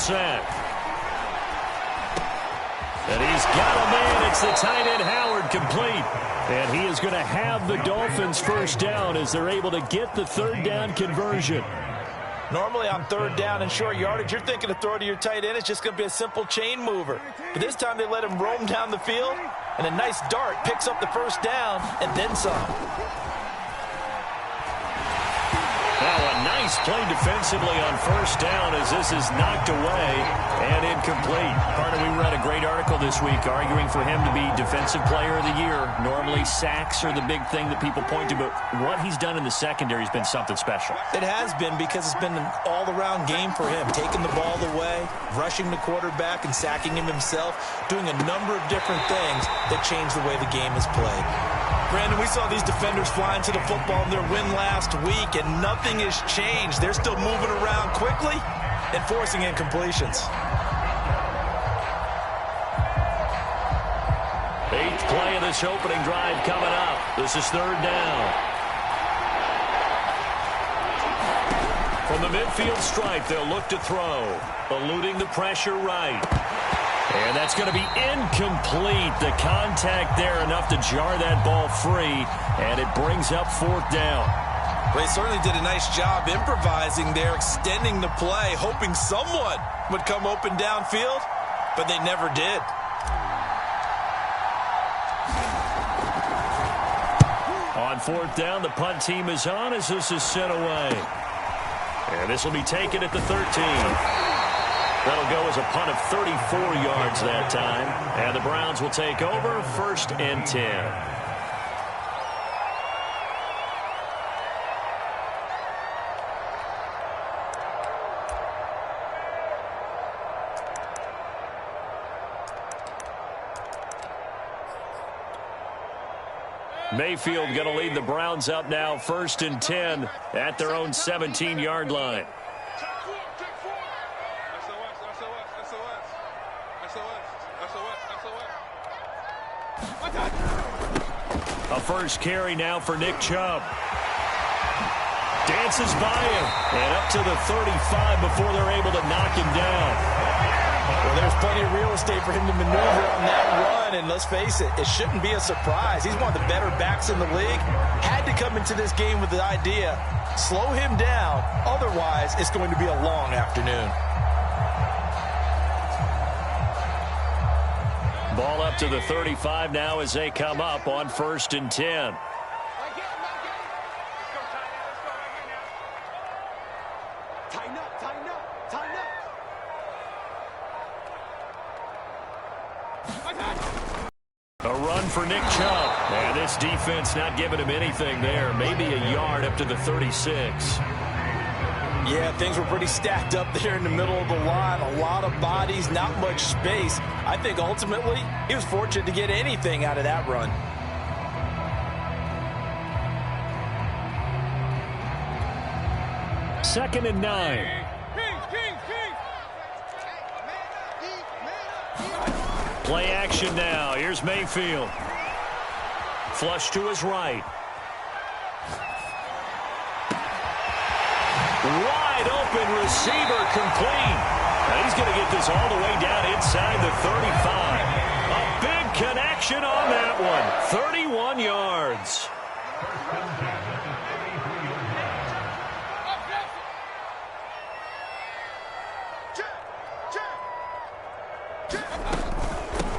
sack. And he's got a man. It's the tight end, Howard, complete. And he is going to have the Dolphins first down as they're able to get the third down conversion. Normally on third down and short yardage, you're thinking to throw to your tight end. It's just going to be a simple chain mover. But this time they let him roam down the field, and a nice dart picks up the first down and then some. Now a nice play defensively on first down as this is knocked away and incomplete. Carter, we read a great article this week arguing for him to be Defensive Player of the Year. Normally sacks are the big thing that people point to, but what he's done in the secondary has been something special. It has been, because it's been an all-around game for him. Taking the ball away, rushing the quarterback, and sacking him himself, doing a number of different things that change the way the game is played. Brandon, we saw these defenders flying to the football in their win last week, and nothing has changed. They're still moving around quickly and forcing incompletions. 8th play of this opening drive coming up. This is third down. From the midfield stripe, they'll look to throw. Eluding the pressure right. And that's going to be incomplete. The contact there enough to jar that ball free, and it brings up fourth down. Well, he certainly did a nice job improvising there, extending the play, hoping someone would come open downfield, but they never did. On fourth down, the punt team is on as this is sent away. And this will be taken at the 13. That'll go as a punt of 34 yards that time. And the Browns will take over, 1st and 10. Mayfield going to lead the Browns up now, 1st and 10 at their own 17-yard line. A first carry now for Nick Chubb. Dances by him and up to the 35 before they're able to knock him down. Well, there's plenty of real estate for him to maneuver on that run, and let's face it, it shouldn't be a surprise. He's one of the better backs in the league. Had to come into this game with the idea, slow him down, otherwise it's going to be a long afternoon. Ball up to the 35 now as they come up on 1st and 10. A run for Nick Chubb. And this defense not giving him anything there. Maybe a yard up to the 36. Yeah, things were pretty stacked up there in the middle of the line. A lot of bodies, not much space. I think ultimately he was fortunate to get anything out of that run. Second and 9. Play action now. Here's Mayfield. Flush to his right. Wide open receiver complete. And he's going to get this all the way down inside the 35. A big connection on that one. 31 yards.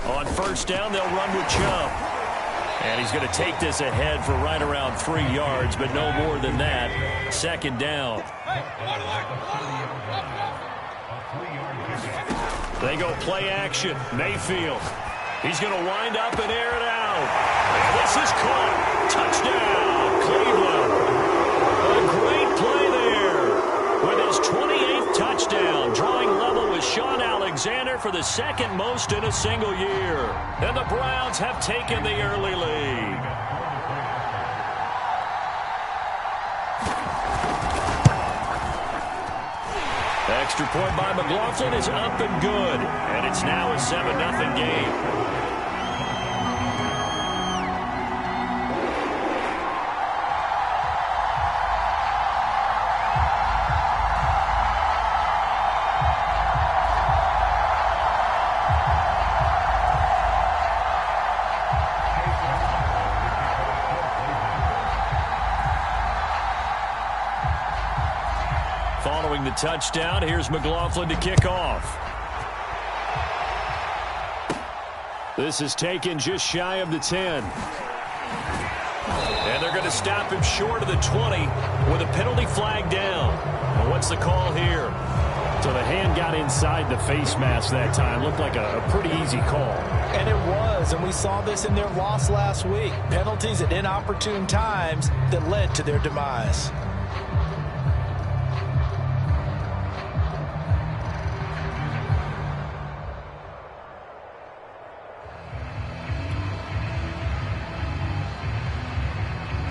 On first down, they'll run with Chubb. And he's going to take this ahead for right around 3 yards, but no more than that. Second down. They go play action. Mayfield. He's going to wind up and air it out. And this is caught. Touchdown, Cleveland. A great play there with his 28th touchdown, drawing level with Sean Alexander for the second most in a single year. And the Browns have taken the early lead. Extra point by McLaughlin is up and good. And it's now a 7-0 game. the touchdown. Here's McLaughlin to kick off. This is taken just shy of the 10. And they're going to stop him short of the 20 with a penalty flag down. Well, what's the call here? So the hand got inside the face mask that time. Looked like a pretty easy call. And it was, and we saw this in their loss last week. Penalties at inopportune times that led to their demise.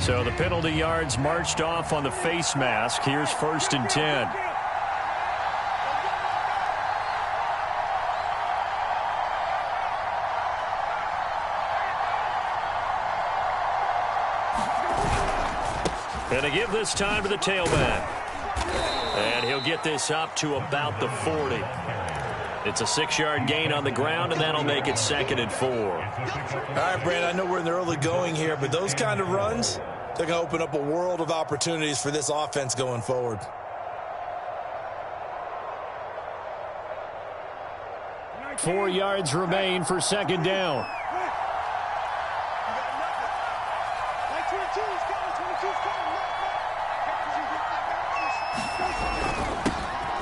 So the penalty yards marched off on the face mask. Here's 1st and 10. And to give this time to the tailback. And he'll get this up to about the 40. It's a 6-yard gain on the ground, and that'll make it 2nd and 4. All right, Brand, I know we're in the early going here, but those kind of runs, they're going to open up a world of opportunities for this offense going forward. Four yards remain for 2nd down.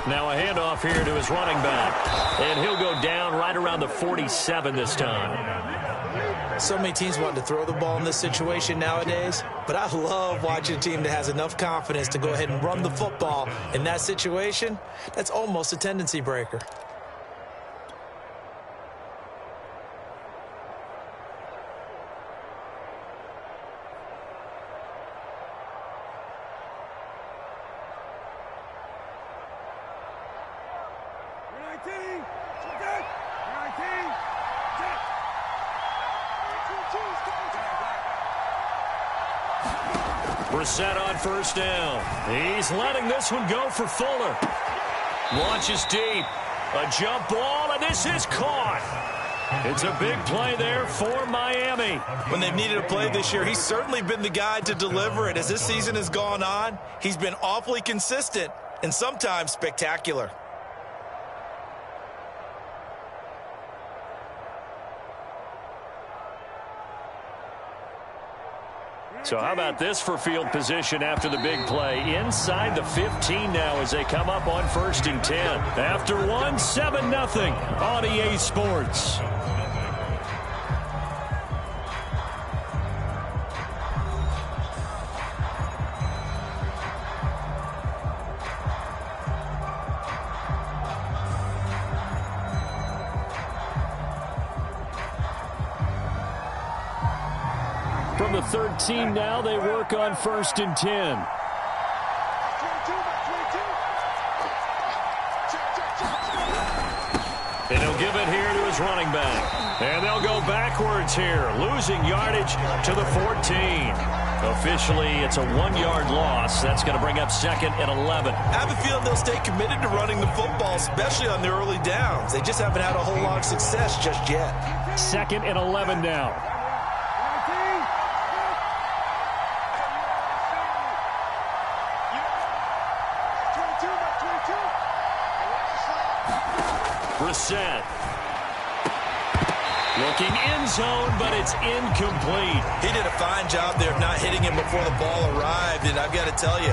Now a handoff here to his running back. And he'll go down right around the 47 this time. So many teams want to throw the ball in this situation nowadays, but I love watching a team that has enough confidence to go ahead and run the football. In that situation, that's almost a tendency breaker. Set on 1st down. He's letting this one go for Fuller. Launches deep. A jump ball, and this is caught. It's a big play there for Miami. When they've needed a play this year, he's certainly been the guy to deliver it. As this season has gone on, he's been awfully consistent and sometimes spectacular. So how about this for field position after the big play? Inside the 15 now as they come up on 1st and 10. After one, 7-0 on EA Sports. From the 13 now, they work on 1st and 10. And he'll give it here to his running back. And they'll go backwards here, losing yardage to the 14. Officially, it's a 1-yard loss. That's going to bring up 2nd and 11. I have a feeling they'll stay committed to running the football, especially on the early downs. They just haven't had a whole lot of success just yet. 2nd and 11 now. Brissett. Looking end zone, but it's incomplete. He did a fine job there of not hitting him before the ball arrived, and I've got to tell you,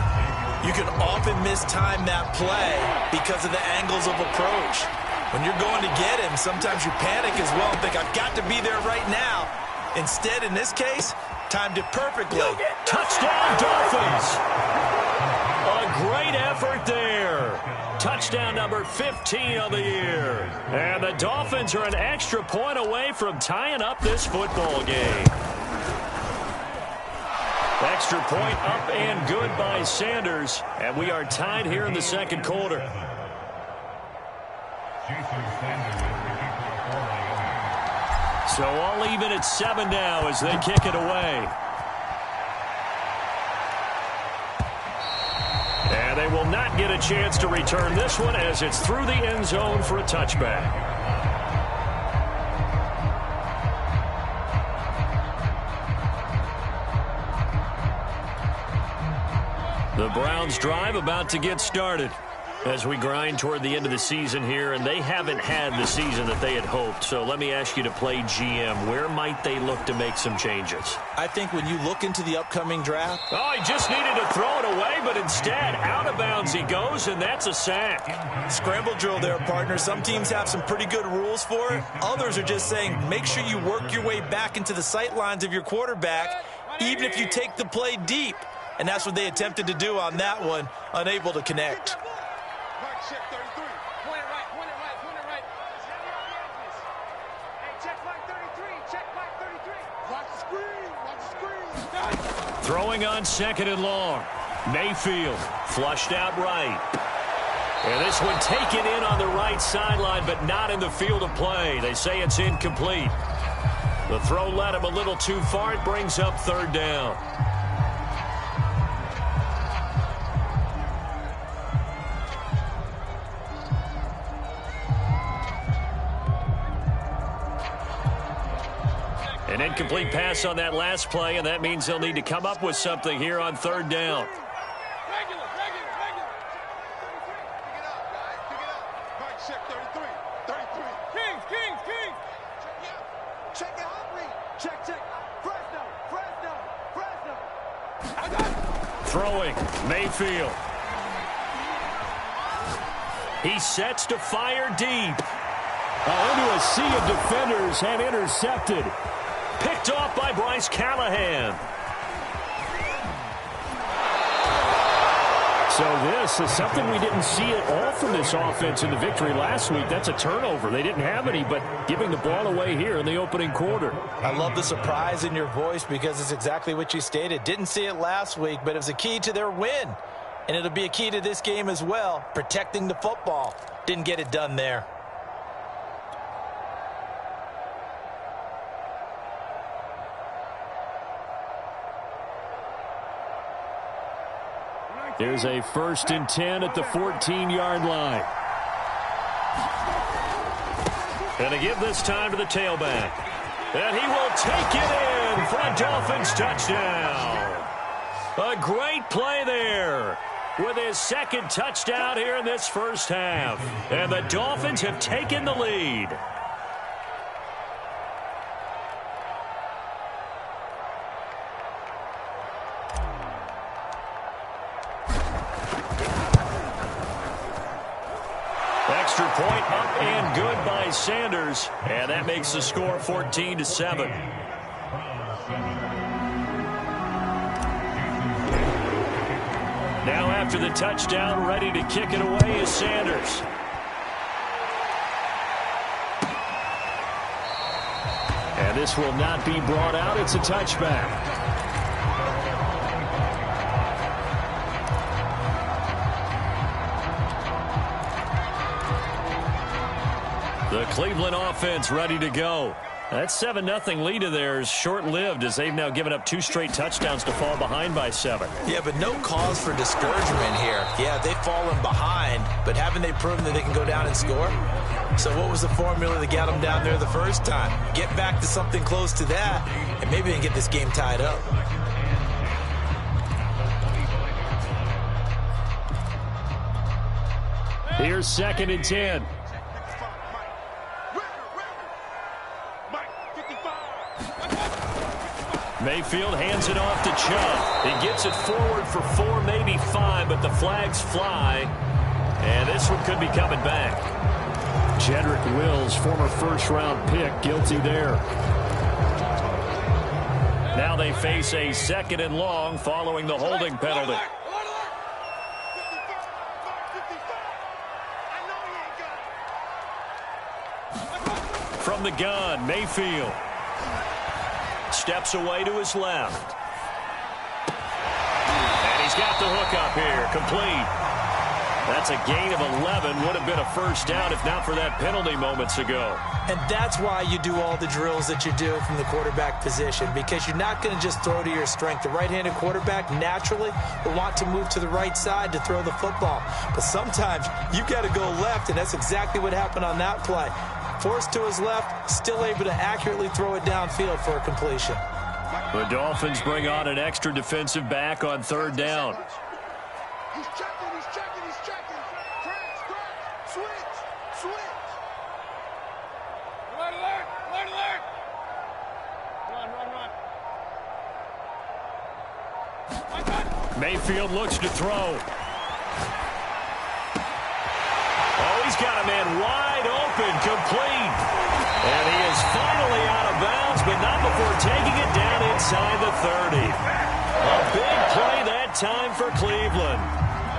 you can often mistime that play because of the angles of approach. When you're going to get him, sometimes you panic as well and think, I've got to be there right now. Instead, in this case, timed it perfectly. Touchdown, Dolphins! A great effort there. Touchdown number 15 of the year. And the Dolphins are an extra point away from tying up this football game. Extra point up and good by Sanders. And we are tied here in the 2nd quarter. So all even at 7 now as they kick it away. And they will not get a chance to return this one as it's through the end zone for a touchback. The Browns drive about to get started. As we grind toward the end of the season here, and they haven't had the season that they had hoped. So let me ask you to play GM. Where might they look to make some changes? I think when you look into the upcoming draft. Oh, he just needed to throw it away, but instead, out of bounds he goes, and that's a sack. Scramble drill there, partner. Some teams have some pretty good rules for it. Others are just saying, make sure you work your way back into the sight lines of your quarterback, even if you take the play deep. And that's what they attempted to do on that one, unable to connect. Check 33. Point it right, point it right, point it right. Hey, check flag 33, check flag 33. Watch the screen, watch the screen. Throwing on 2nd and long. Mayfield flushed out right. And this one taken in on the right sideline, but not in the field of play. They say it's incomplete. The throw led him a little too far. It brings up 3rd down. An incomplete pass on that last play, and that means they'll need to come up with something here on 3rd down. Regular. Pick it up, guys. Pick it up. Mike, check 33. 33. Kings. Check it out, read. Check. Fresno. I got it. Throwing, Mayfield. He sets to fire deep. Into a sea of defenders and intercepted. Picked off by Bryce Callahan. So this is something we didn't see at all from this offense in the victory last week. That's a turnover. They didn't have any, but giving the ball away here in the opening quarter. I love the surprise in your voice because it's exactly what you stated. Didn't see it last week, but it was a key to their win. And it'll be a key to this game as well, protecting the football. Didn't get it done there. There's a 1st and 10 at the 14-yard line. And to give this time to the tailback. And he will take it in for a Dolphins touchdown. A great play there with his 2nd touchdown here in this first half. And the Dolphins have taken the lead. Extra point up and good by Sanders. And that makes the score 14-7. Now after the touchdown, ready to kick it away is Sanders. And this will not be brought out. It's a touchback. The Cleveland offense ready to go. That 7-0 lead of theirs short-lived as they've now given up 2 straight touchdowns to fall behind by 7. Yeah, but no cause for discouragement here. Yeah, they've fallen behind, but haven't they proven that they can go down and score? So what was the formula that got them down there the first time? Get back to something close to that, and maybe they can get this game tied up. Here's 2nd and 10. Mayfield hands it off to Chubb. He gets it forward for 4, maybe 5, but the flags fly. And this one could be coming back. Jedrick Wills, former 1st-round pick, guilty there. Now they face a 2nd and long following the holding penalty. From the gun, Mayfield. Steps away to his left. And he's got the hook up here. Complete. That's a gain of 11. Would have been a 1st down if not for that penalty moments ago. And that's why you do all the drills that you do from the quarterback position, because you're not going to just throw to your strength. The right-handed quarterback naturally will want to move to the right side to throw the football. But sometimes you've got to go left, and that's exactly what happened on that play. Forced to his left, still able to accurately throw it downfield for a completion. The Dolphins bring on an extra defensive back on 3rd down. He's checking. Switch. Alert. Run. Mayfield looks to throw. Oh, he's got a man wide open, complete. And he is finally out of bounds, but not before taking it down inside the 30. A big play that time for Cleveland.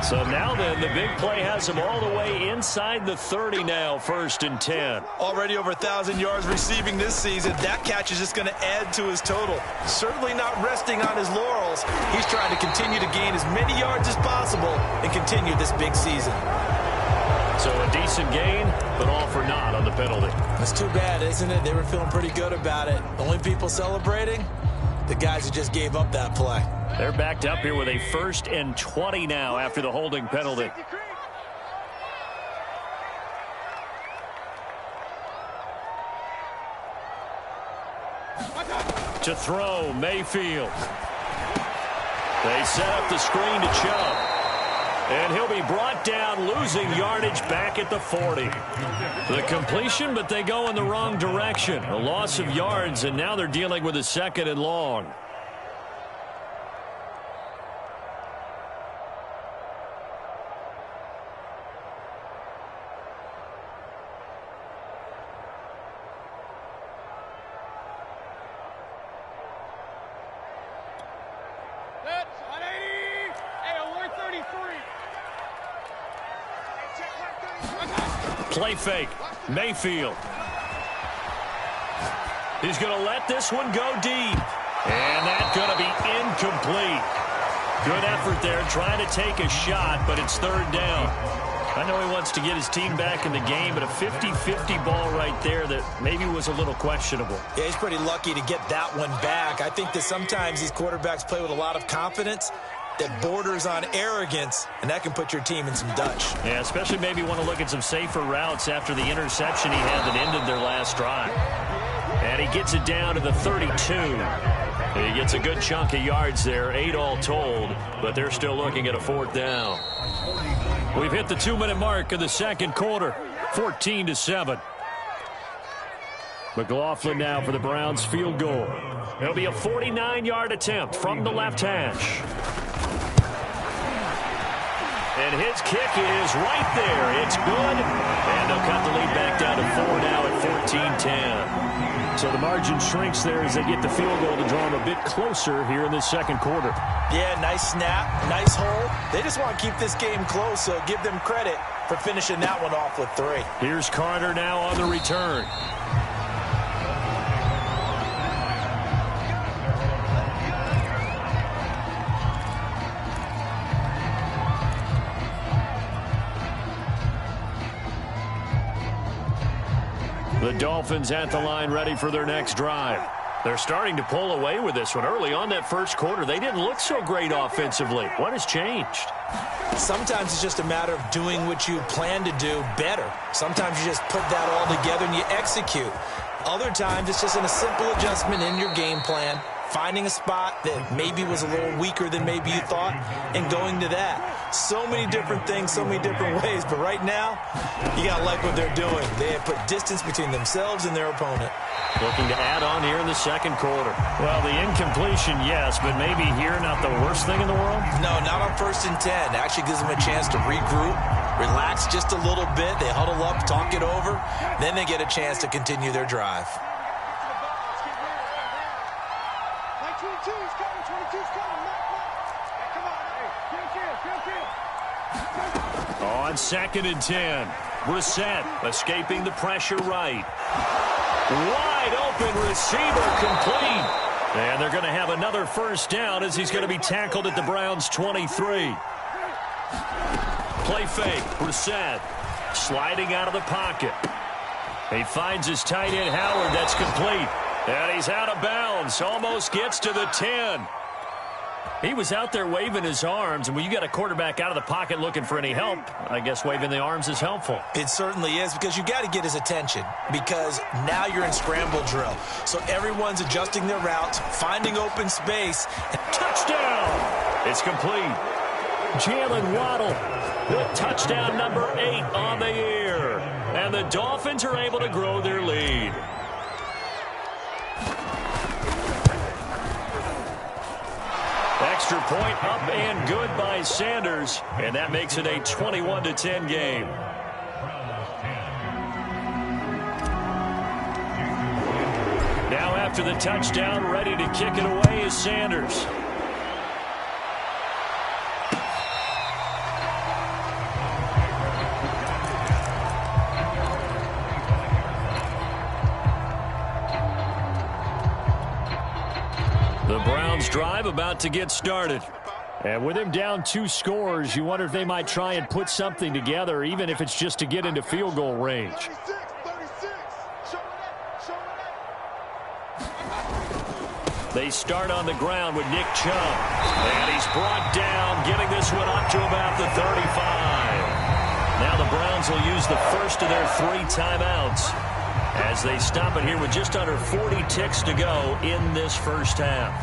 So now then, the big play has him all the way inside the 30 now, 1st and 10. Already over 1,000 yards receiving this season. That catch is just going to add to his total. Certainly not resting on his laurels. He's trying to continue to gain as many yards as possible and continue this big season. So a decent gain, but all for naught on the penalty. That's too bad, isn't it? They were feeling pretty good about it. Only people celebrating, the guys who just gave up that play. They're backed up here with a 1st and 20 now after the holding penalty. To throw, Mayfield. They set up the screen to Chubb. And he'll be brought down, losing yardage back at the 40. The completion, but they go in the wrong direction. A loss of yards, and now they're dealing with a 2nd and long. Play fake. Mayfield. He's going to let this one go deep. And that's going to be incomplete. Good effort there trying to take a shot, but it's 3rd down. I know he wants to get his team back in the game, but a 50-50 ball right there that maybe was a little questionable. Yeah, he's pretty lucky to get that one back. I think that sometimes these quarterbacks play with a lot of confidence that borders on arrogance, and that can put your team in some Dutch. Yeah, especially maybe want to look at some safer routes after the interception he had that ended their last drive. And he gets it down to the 32. He gets a good chunk of yards there, 8 all told, but they're still looking at a 4th down. We've hit the 2-minute mark of the 2nd quarter, 14-7. McLaughlin now for the Browns field goal. It'll be a 49-yard attempt from the left hash. And his kick is right there. It's good. And they'll cut the lead back down to 4 now at 14-10. So the margin shrinks there as they get the field goal to draw them a bit closer here in the 2nd quarter. Yeah, nice snap, nice hole. They just want to keep this game close, so give them credit for finishing that one off with 3. Here's Carter now on the return. The Dolphins at the line ready for their next drive. They're starting to pull away with this one. Early on that 1st quarter, they didn't look so great offensively. What has changed? Sometimes it's just a matter of doing what you plan to do better. Sometimes you just put that all together and you execute. Other times it's just a simple adjustment in your game plan, finding a spot that maybe was a little weaker than maybe you thought, and going to that. So many different things, so many different ways, but right now, you got to like what they're doing. They have put distance between themselves and their opponent. Looking to add on here in the 2nd quarter. Well, the incompletion, yes, but maybe here not the worst thing in the world? No, not on 1st and 10. Actually gives them a chance to regroup, relax just a little bit. They huddle up, talk it over. Then they get a chance to continue their drive. On 2nd and 10, Brissett escaping the pressure right. Wide open receiver complete. And they're going to have another 1st down as he's going to be tackled at the Browns' 23. Play fake, Brissett sliding out of the pocket. He finds his tight end Howard, that's complete. And he's out of bounds, almost gets to the 10. He was out there waving his arms, and when you got a quarterback out of the pocket looking for any help, I guess waving the arms is helpful. It certainly is, because you got to get his attention, because now you're in scramble drill. So everyone's adjusting their routes, finding open space. Touchdown! It's complete. Jalen Waddle with touchdown number 8 on the year. And the Dolphins are able to grow their lead. Extra point up and good by Sanders. And that makes it a 21-10 game. Now after the touchdown, ready to kick it away is Sanders. The Browns drive about to get started. And with him down 2 scores, you wonder if they might try and put something together, even if it's just to get into field goal range. They start on the ground with Nick Chubb. And he's brought down, getting this one up to about the 35. Now the Browns will use the first of their 3 timeouts as they stop it here with just under 40 ticks to go in this first half.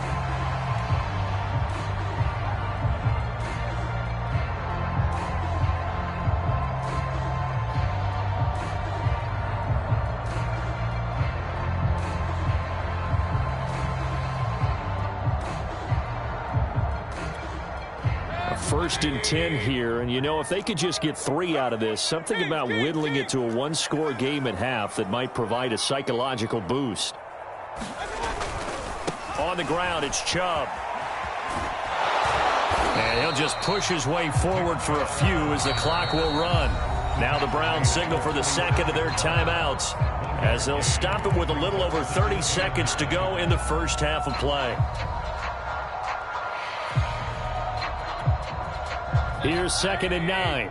First and 10 here, and you know, if they could just get 3 out of this, something about whittling it to a 1-score game at half that might provide a psychological boost. On the ground, it's Chubb. And he'll just push his way forward for a few as the clock will run. Now the Browns signal for the second of their timeouts as they'll stop it with a little over 30 seconds to go in the first half of play. Here's 2nd and 9.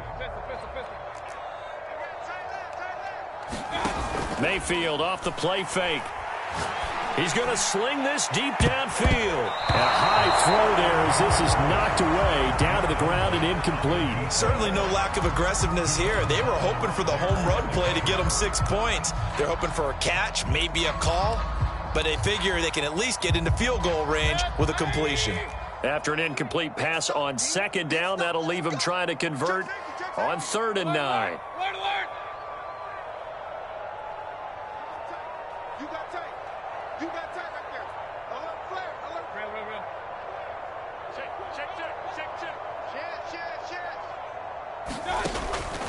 Mayfield off the play fake. He's going to sling this deep downfield. A high throw there as this is knocked away, down to the ground and incomplete. Certainly no lack of aggressiveness here. They were hoping for the home run play to get them 6 points. They're hoping for a catch, maybe a call, but they figure they can at least get into field goal range with a completion. After an incomplete pass on 2nd down, that'll leave him trying to convert on 3rd and 9.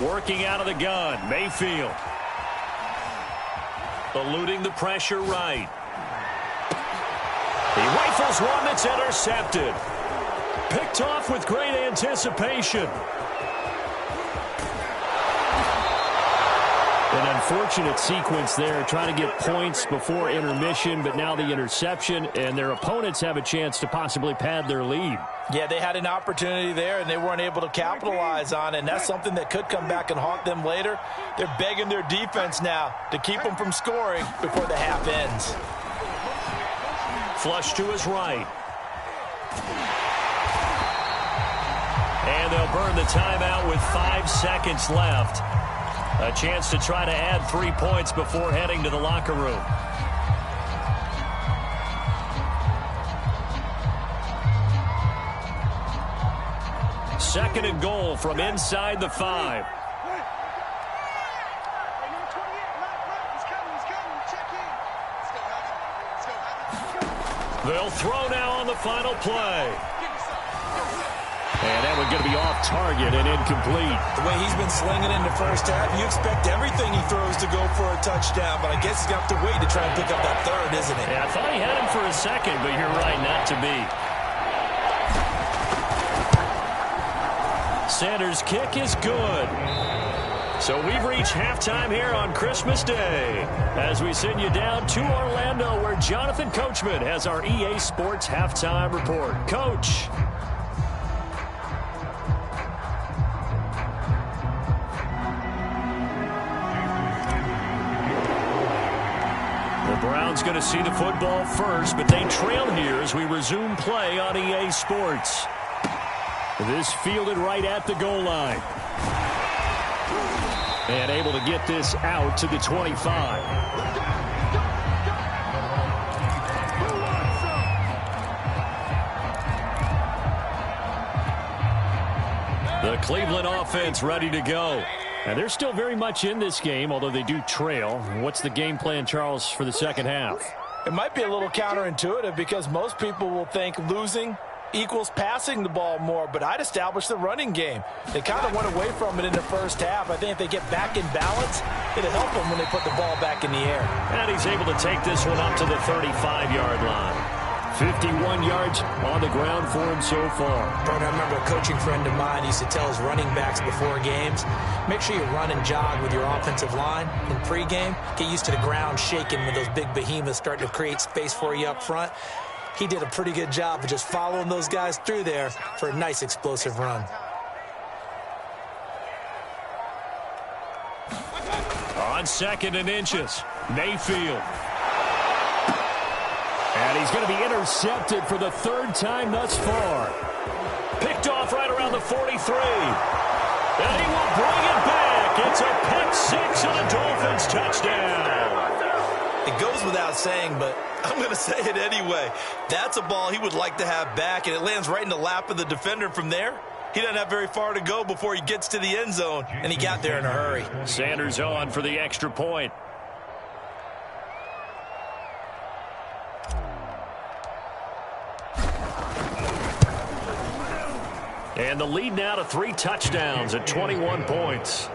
Working out of the gun, Mayfield. Eluding the pressure right. He rifles one that's intercepted. Picked off with great anticipation. An unfortunate sequence there, trying to get points before intermission, but now the interception, and their opponents have a chance to possibly pad their lead. Yeah, they had an opportunity there, and they weren't able to capitalize on it, and that's something that could come back and haunt them later. They're begging their defense now to keep them from scoring before the half ends. Flush to his right. And they'll burn the timeout with 5 seconds left. A chance to try to add 3 points before heading to the locker room. Second and goal from inside the 5. They'll throw now on the final play. And that one's going to be off target and incomplete. The way he's been slinging in the first half, you expect everything he throws to go for a touchdown, but I guess he's going to have to wait to try and pick up that 3rd, isn't it? Yeah, I thought he had him for a second, but you're right, not to be. Sanders' kick is good. So we've reached halftime here on Christmas Day as we send you down to Orlando where Jonathan Coachman has our EA Sports Halftime Report. Coach. The Browns going to see the football first, but they trail here as we resume play on EA Sports. This fielded right at the goal line. And able to get this out to the 25. The Cleveland offense ready to go. And they're still very much in this game, although they do trail. What's the game plan, Charles, for the second half? It might be a little counterintuitive because most people will think losing equals passing the ball more, but I'd establish the running game. They kind of went away from it in the first half. I think if they get back in balance, it'll help them when they put the ball back in the air. And he's able to take this one up to the 35-yard line. 51 yards on the ground for him so far. Bert, I remember a coaching friend of mine used to tell his running backs before games, make sure you run and jog with your offensive line in pregame. Get used to the ground shaking when those big behemoths start to create space for you up front. He did a pretty good job of just following those guys through there for a nice explosive run. On 2nd and inches, Mayfield. And he's going to be intercepted for the 3rd time thus far. Picked off right around the 43. And he will bring it back. It's a pick 6 and a Dolphins touchdown. It goes without saying, but I'm going to say it anyway. That's a ball he would like to have back, and it lands right in the lap of the defender. From there, he doesn't have very far to go before he gets to the end zone, and he got there in a hurry. Sanders on for the extra point. And the lead now to 3 touchdowns at 21 points.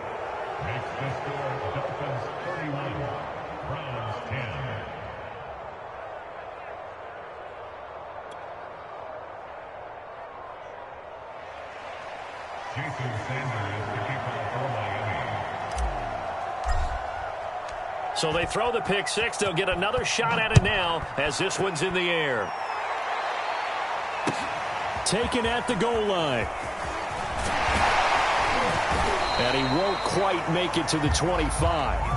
So they throw the pick 6. They'll get another shot at it now as this one's in the air. Taken at the goal line. And he won't quite make it to the 25.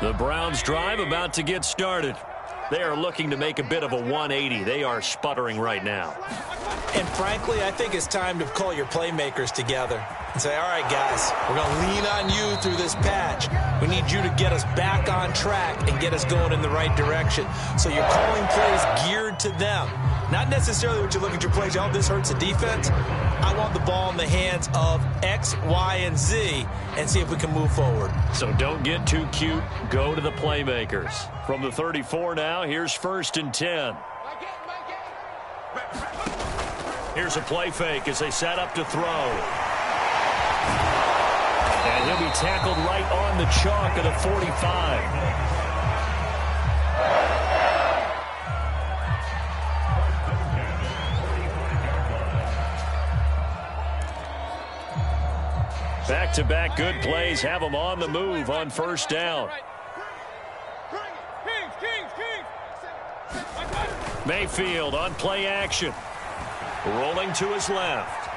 The Browns drive about to get started. They are looking to make a bit of a 180. They are sputtering right now. And frankly, I think it's time to call your playmakers together and say, all right, guys, we're going to lean on you through this patch. We need you to get us back on track and get us going in the right direction. So you're calling plays geared to them. Not necessarily what you look at your plays, oh, this hurts the defense. I want the ball in the hands of X, Y, and Z and see if we can move forward. So don't get too cute. Go to the playmakers. From the 34 now, here's 1st and 10. Here's a play fake as they set up to throw. And he'll be tackled right on the chalk of the 45. Back-to-back good plays have them on the move on 1st down. Mayfield on play action. Rolling to his left.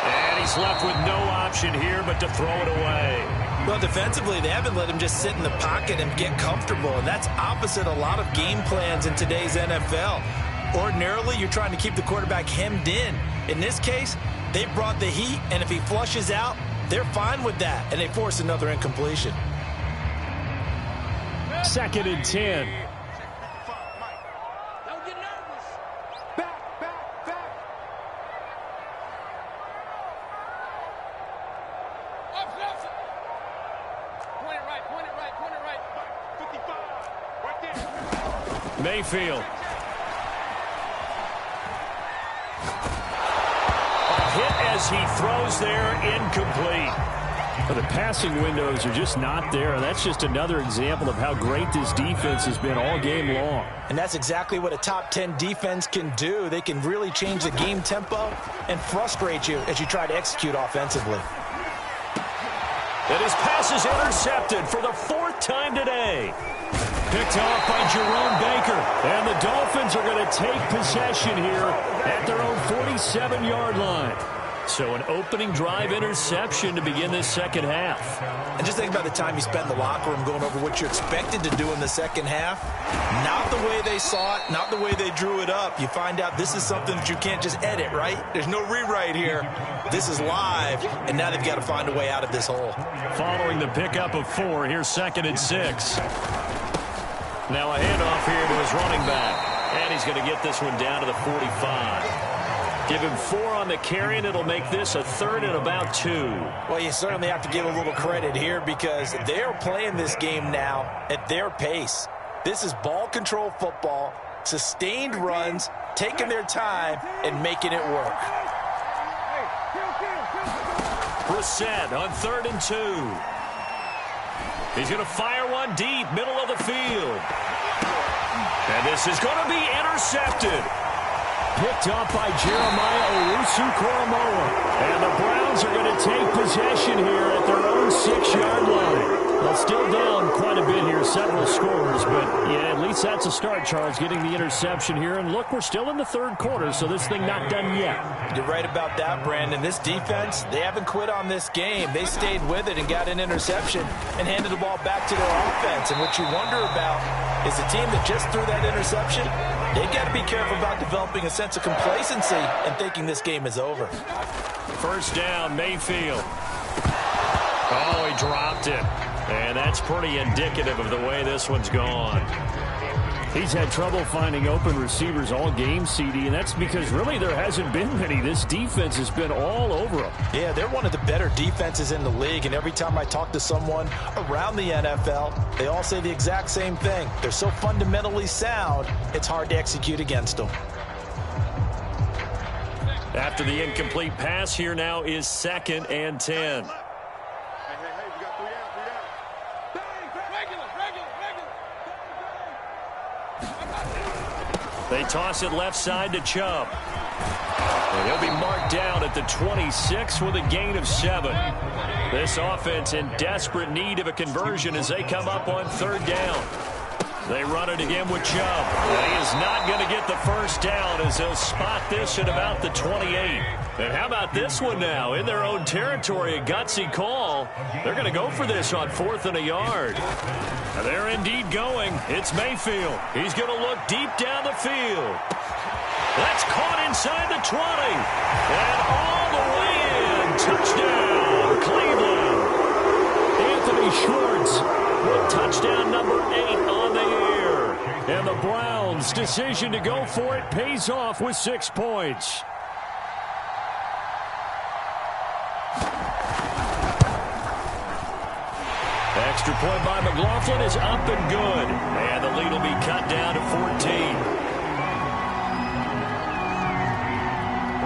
And he's left with no option here but to throw it away. Well, defensively, they haven't let him just sit in the pocket and get comfortable, and that's opposite a lot of game plans in today's NFL. Ordinarily, you're trying to keep the quarterback hemmed in. In this case, they brought the heat, and if he flushes out, they're fine with that, and they force another incompletion. 2nd and 10. Don't get nervous. Back, back, back. Up. Point it right, point it right, point it right. 55, right there. Mayfield. Hit as he throws there, incomplete. Well, the passing windows are just not there. That's just another example of how great this defense has been all game long. And that's exactly what a top 10 defense can do. They can really change the game tempo and frustrate you as you try to execute offensively. And his pass is intercepted for the 4th time today. Picked off by Jerome Baker. And the Dolphins are going to take possession here at their own 47-yard line. So an opening drive interception to begin this second half. And just think about the time you spent in the locker room going over what you expected to do in the second half. Not the way they saw it, not the way they drew it up. You find out this is something that you can't just edit, right? There's no rewrite here. This is live, and now they've got to find a way out of this hole. Following the pickup of 4, here's 2nd and 6. Now a handoff here to his running back. And he's going to get this one down to the 45. Give him 4 on the carry, and it'll make this a 3rd and about 2. Well, you certainly have to give a little credit here because they're playing this game now at their pace. This is ball control football, sustained runs, taking their time, and making it work. Brissett on 3rd and 2. He's going to fire one deep, middle of the field. And this is going to be intercepted. Picked up by Jeremiah Owusu-Koramoah. And the Browns are going to take possession here at their own 6-yard line. Well, still down quite a bit here, several scores, but yeah, at least that's a start, Charles, getting the interception here. And look, we're still in the 3rd quarter, so this thing not done yet. You're right about that, Brandon. This defense, they haven't quit on this game. They stayed with it and got an interception and handed the ball back to their offense. And what you wonder about is the team that just threw that interception, they've got to be careful about developing a sense of complacency and thinking this game is over. 1st down, Mayfield. Oh, he dropped it. And that's pretty indicative of the way this one's gone. He's had trouble finding open receivers all game, CD, and that's because really there hasn't been many. This defense has been all over them. Yeah, they're one of the better defenses in the league, and every time I talk to someone around the NFL, they all say the exact same thing. They're so fundamentally sound, it's hard to execute against them. After the incomplete pass, here now is 2nd and 10. They toss it left side to Chubb. And he'll be marked down at the 26 with a gain of 7. This offense in desperate need of a conversion as they come up on 3rd down. They run it again with Chubb. And he is not going to get the 1st down as they'll spot this at about the 28. And how about this one now? In their own territory, a gutsy call. They're going to go for this on 4th and a yard. They're indeed going. It's Mayfield. He's going to look deep down the field. That's caught inside the 20. And all the way in. Touchdown, Cleveland. Anthony Schwartz with touchdown number 8 on the air. And the Browns' decision to go for it pays off with 6 points. Extra point by McLaughlin is up and good. And the lead will be cut down to 14.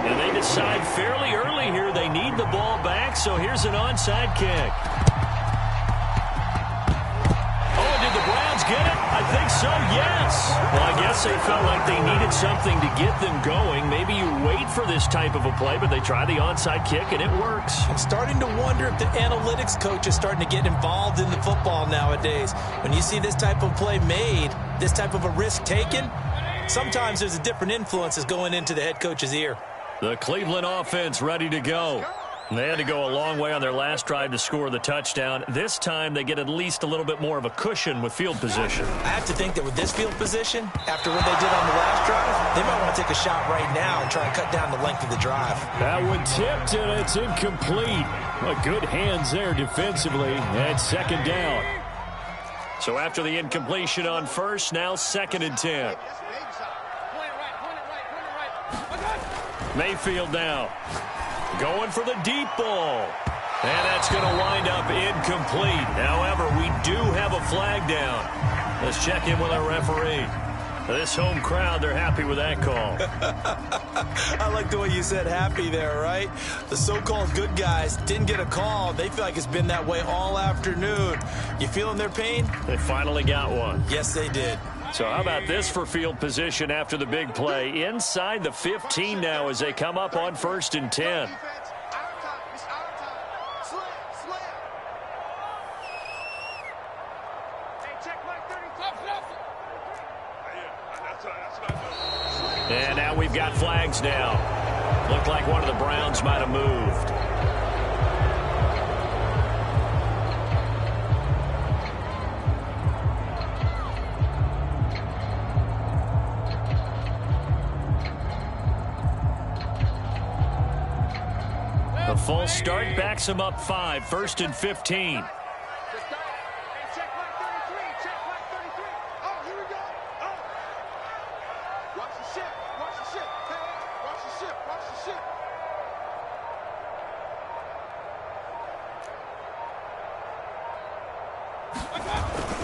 And they decide fairly early here they need the ball back, so here's an onside kick. Oh, did the Browns get it? I think so, yes. Well, I guess they felt like they needed something to get them going. Maybe you wait for this type of a play, but they try the onside kick, and it works. I'm starting to wonder if the analytics coach is starting to get involved in the football nowadays. When you see this type of play made, this type of a risk taken, sometimes there's a different influence that's going into the head coach's ear. The Cleveland offense ready to go. They had to go a long way on their last drive to score the touchdown. This time they get at least a little bit more of a cushion with field position. I have to think that with this field position, after what they did on the last drive, they might want to take a shot right now and try and cut down the length of the drive. That one tipped, and it's incomplete. Good hands there defensively at 2nd down. So after the incompletion on 1st, now 2nd and 10. Mayfield now. Going for the deep ball. And that's going to wind up incomplete. However, we do have a flag down. Let's check in with our referee. This home crowd, they're happy with that call. I like the way you said happy there, right? The so-called good guys didn't get a call. They feel like it's been that way all afternoon. You feeling their pain? They finally got one. Yes, they did. So how about this for field position after the big play? Inside the 15 now as they come up on 1st and 10. And now we've got flags now. Looked like one of the Browns might have moved. The false start backs him up 5, 1st and 15.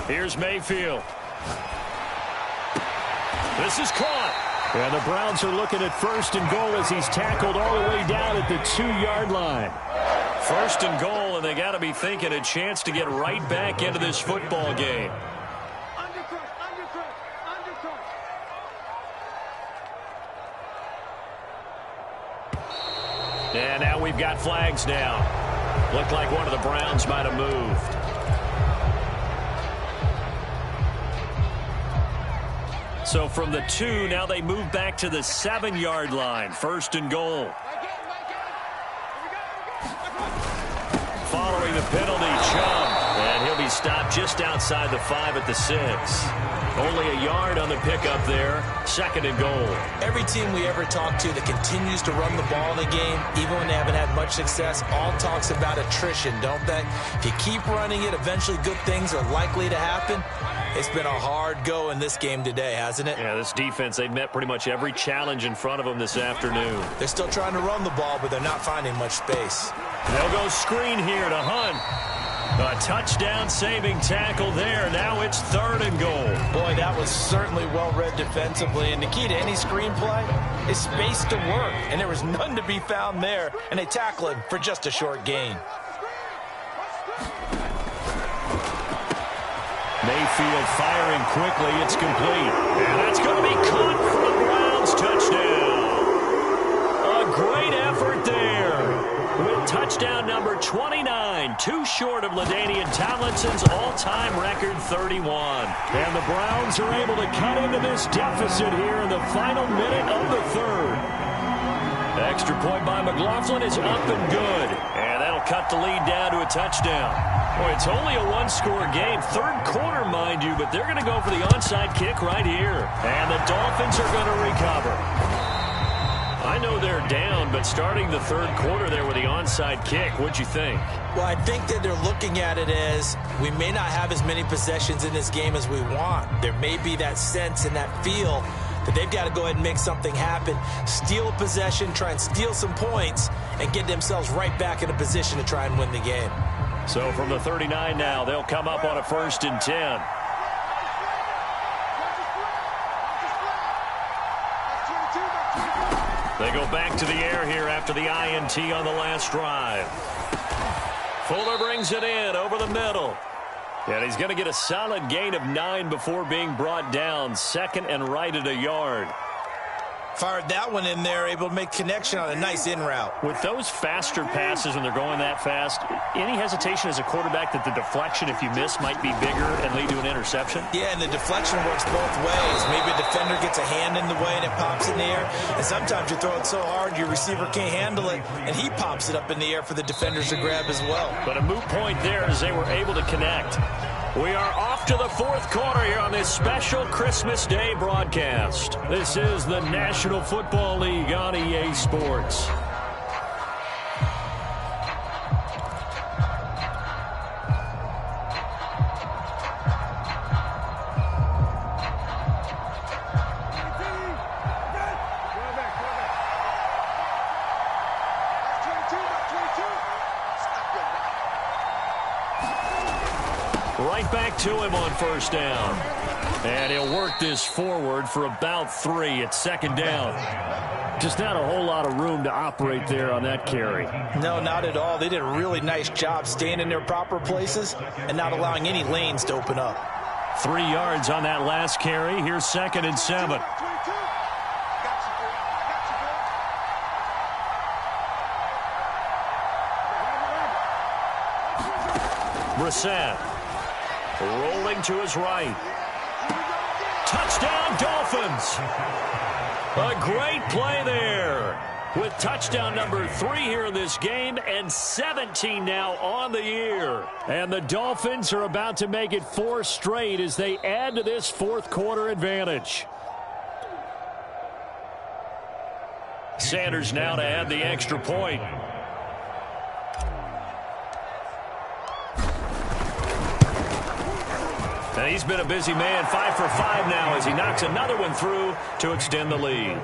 Here's Mayfield. This is caught. And the Browns are looking at 1st and goal as he's tackled all the way down at the 2-yard line. 1st and goal, and they got to be thinking a chance to get right back into this football game. And now we've got flags down. Looked like one of the Browns might have moved. So from the 2, now they move back to the 7-yard line. 1st and goal. Following the penalty, Chubb. And he'll be stopped just outside the 5 at the 6. Only a yard on the pickup there. 2nd and goal. Every team we ever talk to that continues to run the ball in the game, even when they haven't had much success, all talks about attrition, don't they? If you keep running it, eventually good things are likely to happen. It's been a hard go in this game today, hasn't it? Yeah, this defense, they've met pretty much every challenge in front of them this afternoon. They're still trying to run the ball, but they're not finding much space. They'll go screen here to Hunt. A touchdown-saving tackle there. Now it's 3rd and goal. Boy, that was certainly well-read defensively. And the key to any screenplay is space to work. And there was none to be found there. And they tackle him for just a short gain. Mayfield firing quickly. It's complete. And that's going to be caught for the Browns. Touchdown. A great effort there. With touchdown number 29, too short of LaDainian Tomlinson's all-time record 31. And the Browns are able to cut into this deficit here in the final minute of the 3rd. The extra point by McLaughlin is up and good. And that'll cut the lead down to a touchdown. Boy, it's only a 1-score game. 3rd quarter, mind you, but they're going to go for the onside kick right here. And the Dolphins are going to recover. I know they're down, but starting the 3rd quarter there with the onside kick, what'd you think? Well, I think that they're looking at it as we may not have as many possessions in this game as we want. There may be that sense and that feel that they've got to go ahead and make something happen, steal a possession, try and steal some points, and get themselves right back in a position to try and win the game. So from the 39 now, they'll come up on a 1st and 10. They go back to the air here after the INT on the last drive. Fuller brings it in over the middle. And he's going to get a solid gain of 9 before being brought down. 2nd and right at a yard. Fired that one in there, able to make connection on a nice in route. With those faster passes when they're going that fast, any hesitation as a quarterback that the deflection, if you miss, might be bigger and lead to an interception? Yeah, and the deflection works both ways. Maybe a defender gets a hand in the way and it pops in the air. And sometimes you throw it so hard your receiver can't handle it, and he pops it up in the air for the defenders to grab as well. But a moot point there as they were able to connect. We are off to the 4th quarter here on this special Christmas Day broadcast. This is the National Football League on EA Sports. Right back to him on 1st down. And he'll work this forward for about 3. It's 2nd down. Just not a whole lot of room to operate there on that carry. No, not at all. They did a really nice job staying in their proper places and not allowing any lanes to open up. 3 yards on that last carry. Here's 2nd and 7. Brissett. Rolling to his right. Touchdown, Dolphins. A great play there. with touchdown number 3 here in this game, and 17 now on the year. And the Dolphins are about to make it 4 straight as they add to this fourth quarter advantage. Sanders now to add the extra point. And he's been a busy man, 5 for 5 now as he knocks another one through to extend the lead.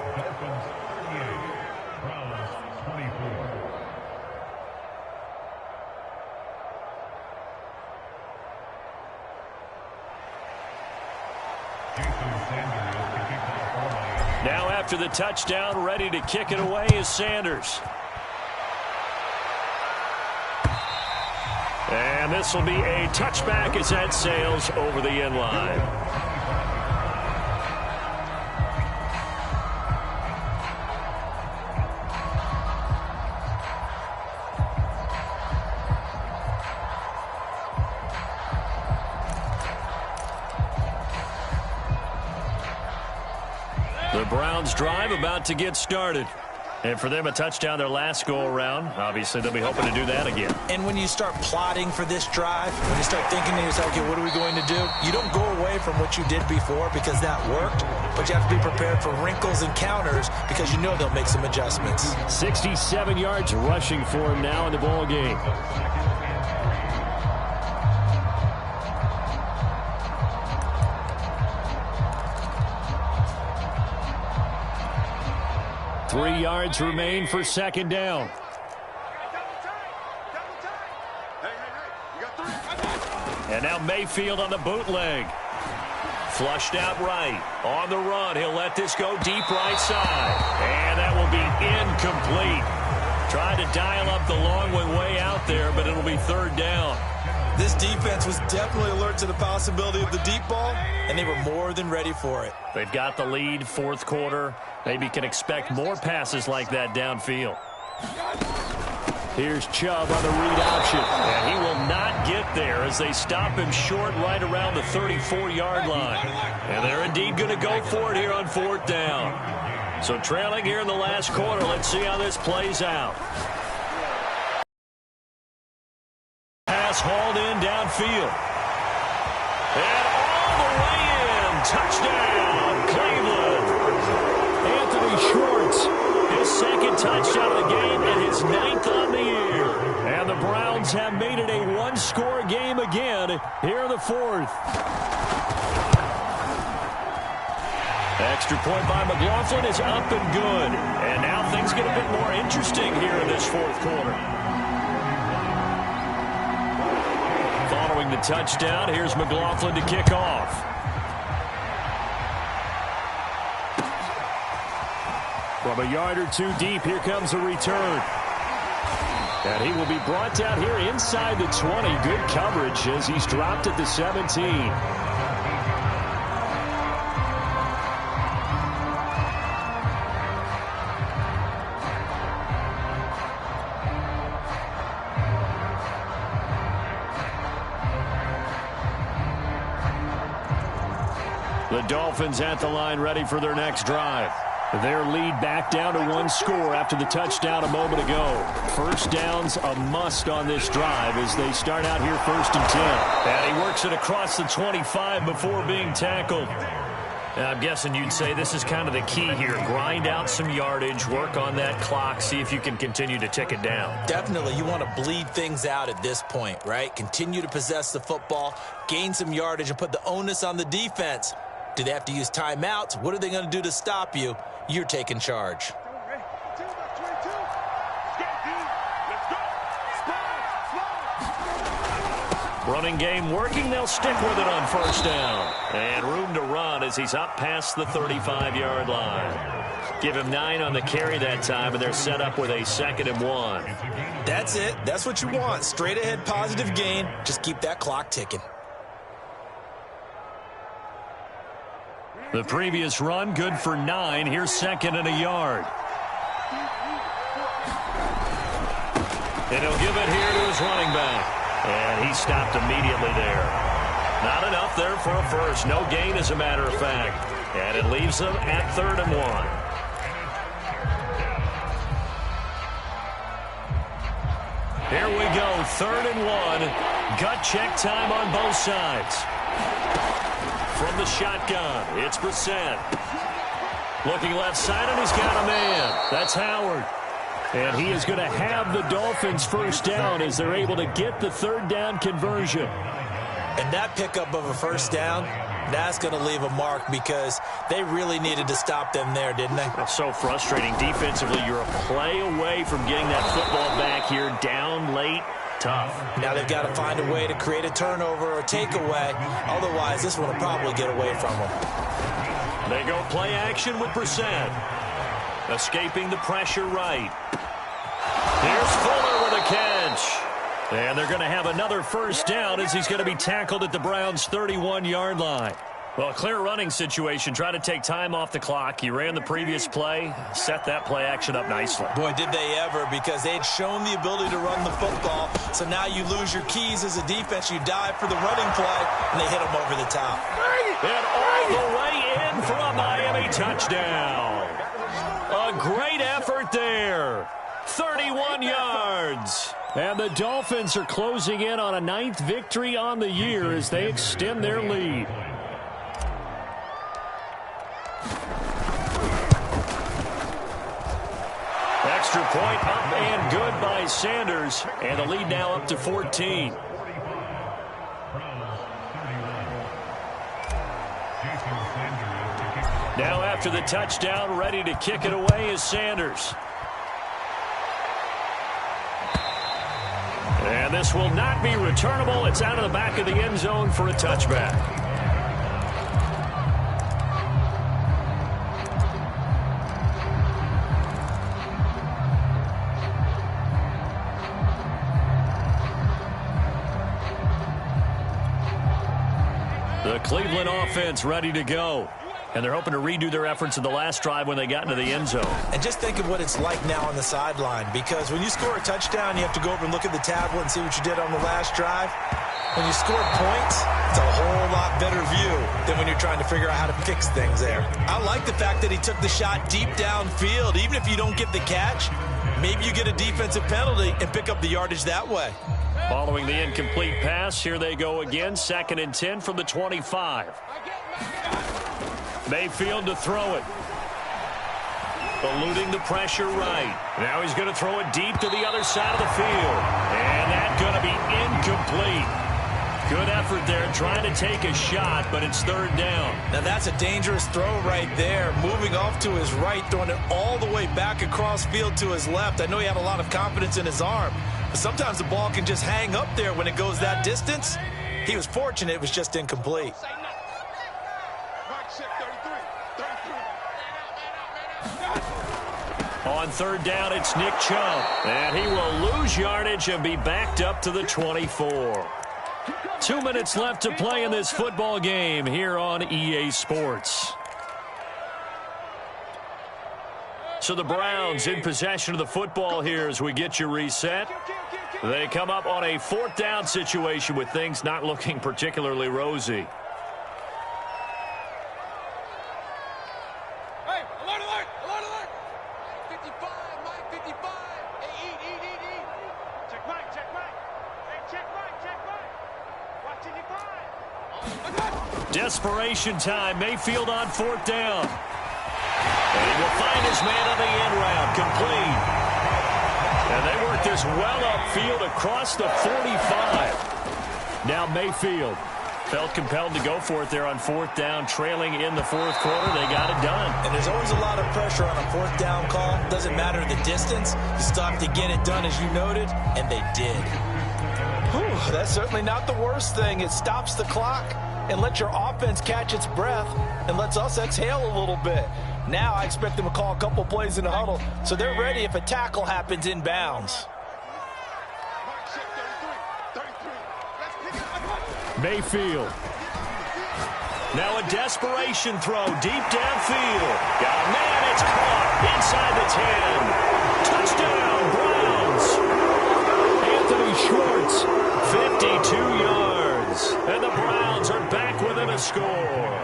Now after the touchdown, ready to kick it away is Sanders. And this will be a touchback as that sails over the end line. The Browns drive about to get started. And for them, a touchdown their last go-around. Obviously, they'll be hoping to do that again. And when you start plotting for this drive, when you start thinking to yourself, okay, what are we going to do? You don't go away from what you did before because that worked, but you have to be prepared for wrinkles and counters because you know they'll make some adjustments. 67 yards rushing for him now in the ball game. Three yards remain for second down. And now Mayfield on the bootleg. Flushed out right. On the run. He'll let this go deep right side. And that will be incomplete. Tried to dial up the long one way out there, but it'll be third down. This defense was definitely alert to the possibility of the deep ball, and they were more than ready for it. They've got the lead, fourth quarter. Maybe can expect more passes like that downfield. Here's Chubb on the read option. And he will not get there as they stop him short right around the 34-yard line. And they're indeed going to go for it here on fourth down. So trailing here in the last quarter. Let's see how this plays out. Pass hauled in downfield. And all the way in. Touchdown, Cleveland. Anthony Schwartz, his second touchdown of the game and his 9th on the year. And the Browns have made it a one-score game again here in the fourth. Extra point by McLaughlin is up and good. And now things get a bit more interesting here in this fourth quarter. Following the touchdown, here's McLaughlin to kick off. From a yard or two deep, here comes a return. And he will be brought down here inside the 20. Good coverage as he's dropped at the 17. The Dolphins at the line ready for their next drive. Their lead back down to one score after the touchdown a moment ago. First down's a must on this drive as they start out here 1st and 10. And he works it across the 25 before being tackled. And I'm guessing you'd say this is kind of the key here. Grind out some yardage, work on that clock, see if you can continue to tick it down. Definitely, you want to bleed things out at this point, right? Continue to possess the football, gain some yardage, and put the onus on the defense. Do they have to use timeouts? What are they going to do to stop you? You're taking charge. Running game working. They'll stick with it on first down. And room to run as he's up past the 35-yard line. Give him 9 on the carry that time, and they're set up with a 2nd and 1. That's it. That's what you want. Straight ahead, positive gain. Just keep that clock ticking. The previous run, good for 9. Here's 2nd and a yard. And he'll give it here to his running back. And he stopped immediately there. Not enough there for a first. No gain, as a matter of fact. And it leaves them at 3rd and 1. Here we go, 3rd and 1. Gut check time on both sides. From the shotgun, it's Brissett. Looking left side, and he's got a man. That's Howard. And he is going to have the Dolphins first down as they're able to get the 3rd down conversion. And that pickup of a first down, that's going to leave a mark because they really needed to stop them there, didn't they? That's so frustrating. Defensively, you're a play away from getting that football back here, down late. Tough. Now they've got to find a way to create a turnover or takeaway. Otherwise, this one will probably get away from them. They go play action with Brissett. Escaping the pressure right. Here's Fuller with a catch. And they're going to have another first down as he's going to be tackled at the Browns' 31-yard line. Well, a clear running situation. Try to take time off the clock. He ran the previous play, set that play action up nicely. Boy, did they ever, because they had shown the ability to run the football. So now you lose your keys as a defense. You dive for the running play, and they hit them over the top. And all the way in for a Miami touchdown. A great effort there. 31 yards. And the Dolphins are closing in on a 9th victory on the year as they extend their lead. Extra point up and good by Sanders. And the lead now up to 14. Now after the touchdown, ready to kick it away is Sanders. And this will not be returnable. It's out of the back of the end zone for a touchback. The Cleveland offense ready to go. And they're hoping to redo their efforts in the last drive when they got into the end zone. And just think of what it's like now on the sideline, because when you score a touchdown, you have to go over and look at the tablet and see what you did on the last drive. When you score points, it's a whole lot better view than when you're trying to figure out how to fix things there. I like the fact that he took the shot deep downfield. Even if you don't get the catch, maybe you get a defensive penalty and pick up the yardage that way. Following the incomplete pass, here they go again. 2nd and 10 from the 25. Mayfield to throw it. Eluding the pressure right. Now he's going to throw it deep to the other side of the field. And that's going to be incomplete. Good effort there trying to take a shot, but it's 3rd down. Now that's a dangerous throw right there. Moving off to his right, throwing it all the way back across field to his left. I know he had a lot of confidence in his arm, but sometimes the ball can just hang up there when it goes that distance. He was fortunate it was just incomplete. On 3rd down, it's Nick Chubb. And he will lose yardage and be backed up to the 24. 2 minutes left to play in this football game here on EA Sports. So the Browns in possession of the football here as we get you reset. They come up on a 4th down situation with things not looking particularly rosy. Desperation time. Mayfield on 4th down. And he will find his man on the end route. Complete. And they work this well upfield across the 45. Now Mayfield felt compelled to go for it there on 4th down, trailing in the 4th quarter. They got it done. And there's always a lot of pressure on a 4th down call. Doesn't matter the distance. You still have to get it done, as you noted, and they did. Whew, that's certainly not the worst thing. It stops the clock and lets your offense catch its breath and lets us exhale a little bit. Now I expect them to call a couple plays in the huddle so they're ready if a tackle happens inbounds. Mayfield. Now a desperation throw deep downfield. Got a man, it's caught inside the 10. Touchdown, Browns. Anthony Schwartz, 52 yards. And the Browns are back within a score.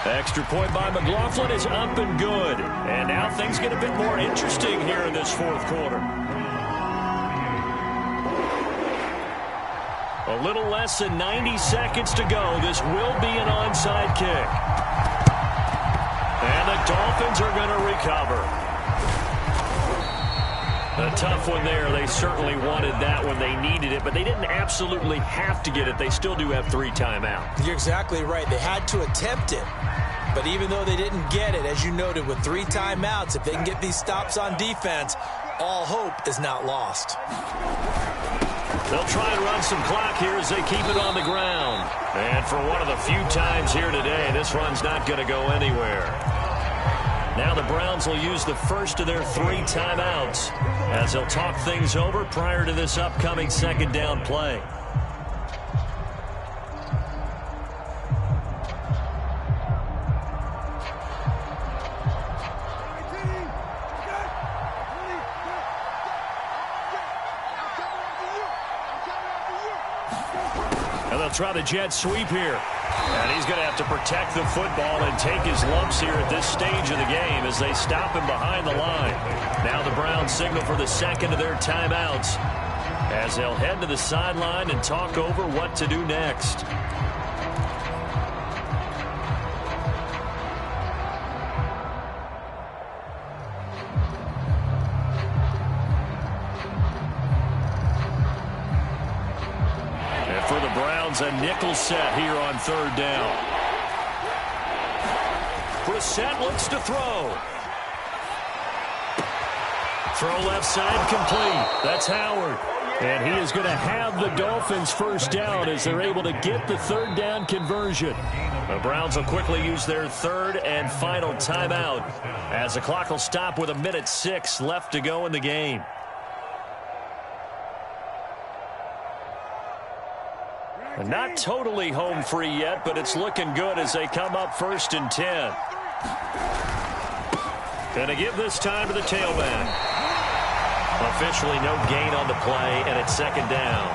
Extra point by McLaughlin is up and good. And now things get a bit more interesting here in this fourth quarter. A little less than 90 seconds to go. This will be an onside kick. And the Dolphins are going to recover. A tough one there. They certainly wanted that when they needed it, but they didn't absolutely have to get it. They still do have 3 timeouts. You're exactly right. They had to attempt it. But even though they didn't get it, as you noted, with 3 timeouts, if they can get these stops on defense, all hope is not lost. They'll try and run some clock here as they keep it on the ground. And for one of the few times here today, this run's not going to go anywhere. Now the Browns will use the first of their 3 timeouts as they'll talk things over prior to this upcoming second down play. And they'll try the jet sweep here. And he's going to have to protect the football and take his lumps here at this stage of the game as they stop him behind the line. Now the Browns signal for the second of their timeouts as they'll head to the sideline and talk over what to do next. For the Browns, a nickel set here on third down. Brissett looks to throw. Throw left side complete. That's Howard. And he is going to have the Dolphins first down as they're able to get the third down conversion. The Browns will quickly use their third and final timeout as the clock will stop with 1:06 left to go in the game. And not totally home free yet, but it's looking good as they come up 1st and 10. Going to give this time to the tailback. Officially no gain on the play, and it's second down.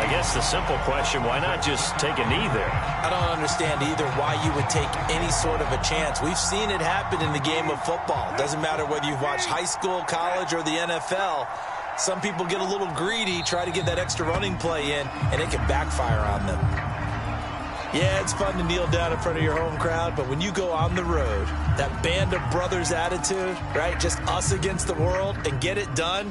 I guess the simple question, why not just take a knee there? I don't understand either why you would take any sort of a chance. We've seen it happen in the game of football. Doesn't matter whether you've watched high school, college, or the NFL. Some people get a little greedy, try to get that extra running play in, and it can backfire on them. Yeah, it's fun to kneel down in front of your home crowd, but when you go on the road, that band of brothers attitude, right, just us against the world, and get it done,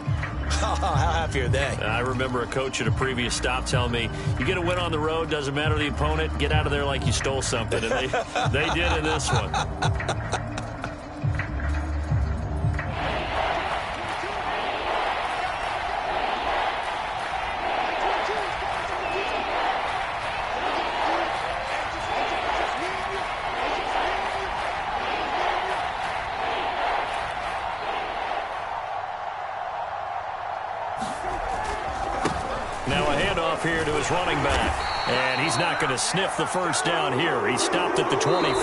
how happy are they? I remember a coach at a previous stop telling me, you get a win on the road, doesn't matter the opponent, get out of there like you stole something, and they did in this one. Now a handoff here to his running back. And he's not going to sniff the first down here. He stopped at the 25.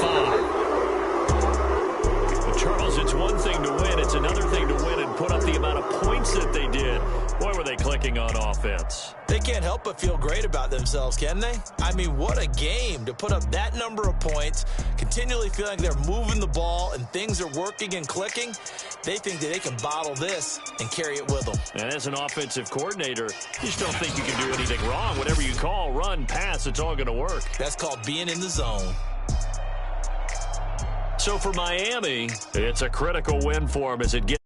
But Charles, it's one thing to win. It's another thing to win and put up the amount of points that they did. Boy, were they clicking on offense. They can't help but feel great about themselves, can they? I mean, what a game to put up that number of points, continually feeling they're moving the ball and things are working and clicking. They think that they can bottle this and carry it with them. And as an offensive coordinator, you just don't think you can do anything wrong. Whatever you call, run, pass, it's all going to work. That's called being in the zone. So for Miami, it's a critical win for them as it gets